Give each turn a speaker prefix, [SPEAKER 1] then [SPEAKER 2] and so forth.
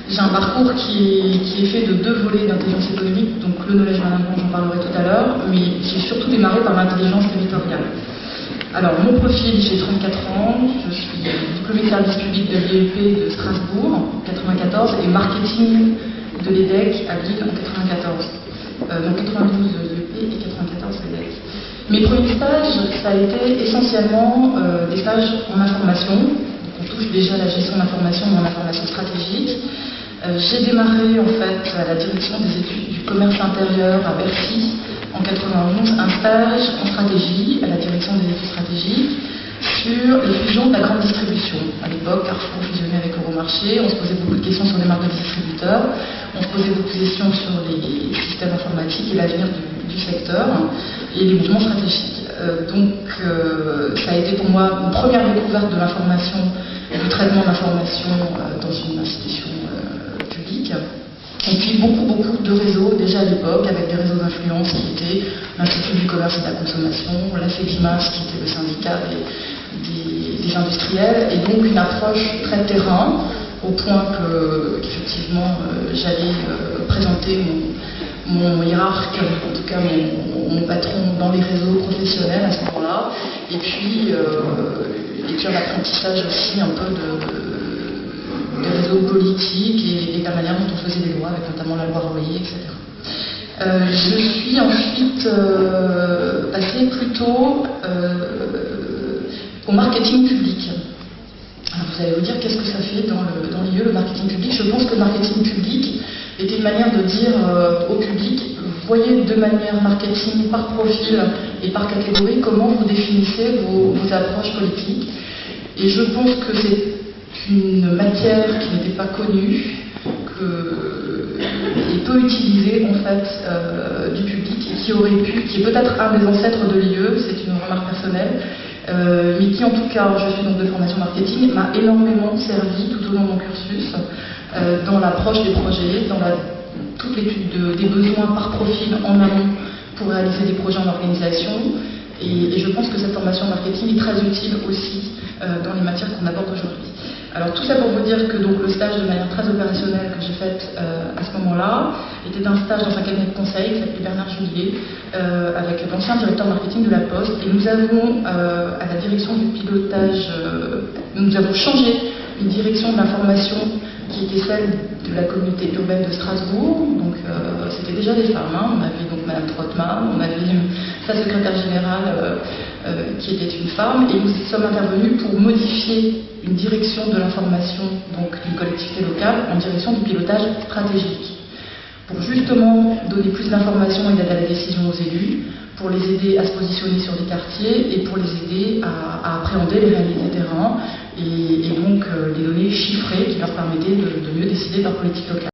[SPEAKER 1] J'ai un parcours qui est fait de 2 volets d'intelligence économique, donc le knowledge management, j'en parlerai tout à l'heure, mais j'ai surtout démarré par l'intelligence territoriale. Alors, mon profil, j'ai 34 ans, je suis diplômée de service public de l'IEP de Strasbourg en 94 et marketing de l'EDEC à Lille en 94. Donc 92 l'IEP et 94 l'EDEC. Mes premiers stages, ça a été essentiellement des stages en information. On touche déjà la gestion d'information ou en information stratégique. J'ai démarré en fait à la direction des études du commerce intérieur à Bercy en 91 un stage en stratégie à la direction des études stratégiques sur les fusions de la grande distribution. À l'époque, Carrefour fusionnait avec Euromarché, on se posait beaucoup de questions sur les marques de distributeurs, on se posait beaucoup de questions sur les systèmes informatiques et l'avenir du secteur et les mouvements stratégiques. Ça a été pour moi une première découverte de l'information et du traitement d'information dans une institution publique. Et puis beaucoup de réseaux déjà à l'époque, avec des réseaux d'influence qui étaient l'Institut du commerce et de la consommation, la FEDIMAS qui était le syndicat des industriels, et donc une approche très terrain, au point qu'effectivement j'allais présenter mon hiérarque, en tout cas mon patron dans les réseaux professionnels à ce moment-là, et puis un apprentissage aussi un peu des réseaux politiques et de la manière dont on faisait des lois, avec notamment la loi Royer, etc. Je suis ensuite passée plutôt au marketing public. Alors vous allez vous dire qu'est-ce que ça fait dans le milieu, le marketing public. Je pense que le marketing public était une manière de dire au public, voyez de manière marketing par profil et par catégorie comment vous définissez vos approches politiques. Et je pense que c'est une matière qui n'était pas connue, et peu utilisée en fait du public, et qui est peut-être un des ancêtres de l'IE, c'est une remarque personnelle, mais qui en tout cas, je suis donc de formation marketing, m'a énormément servi tout au long de mon cursus, dans l'approche des projets, dans toute l'étude des besoins par profil en amont pour réaliser des projets en organisation. Et je pense que cette formation marketing est très utile aussi dans les matières qu'on aborde aujourd'hui. Alors tout ça pour vous dire que donc, le stage de manière très opérationnelle que j'ai fait à ce moment-là était un stage dans un cabinet de conseil qui s'appelait Bernard Juillet avec l'ancien directeur marketing de la Poste, et nous avons à la direction du pilotage, nous avons changé une direction de l'information qui était celle de la communauté urbaine de Strasbourg. Donc c'était déjà des femmes, hein. On avait donc Madame Trottmann, on avait sa secrétaire générale qui était une femme, et nous sommes intervenus pour modifier une direction de l'information donc d'une collectivité locale en direction du pilotage stratégique, pour justement donner plus d'informations et d'aide à la décision aux élus, pour les aider à se positionner sur des quartiers et pour les aider à appréhender les réalités terrain et donc les données chiffrées qui leur permettaient de mieux décider de leur politique locale.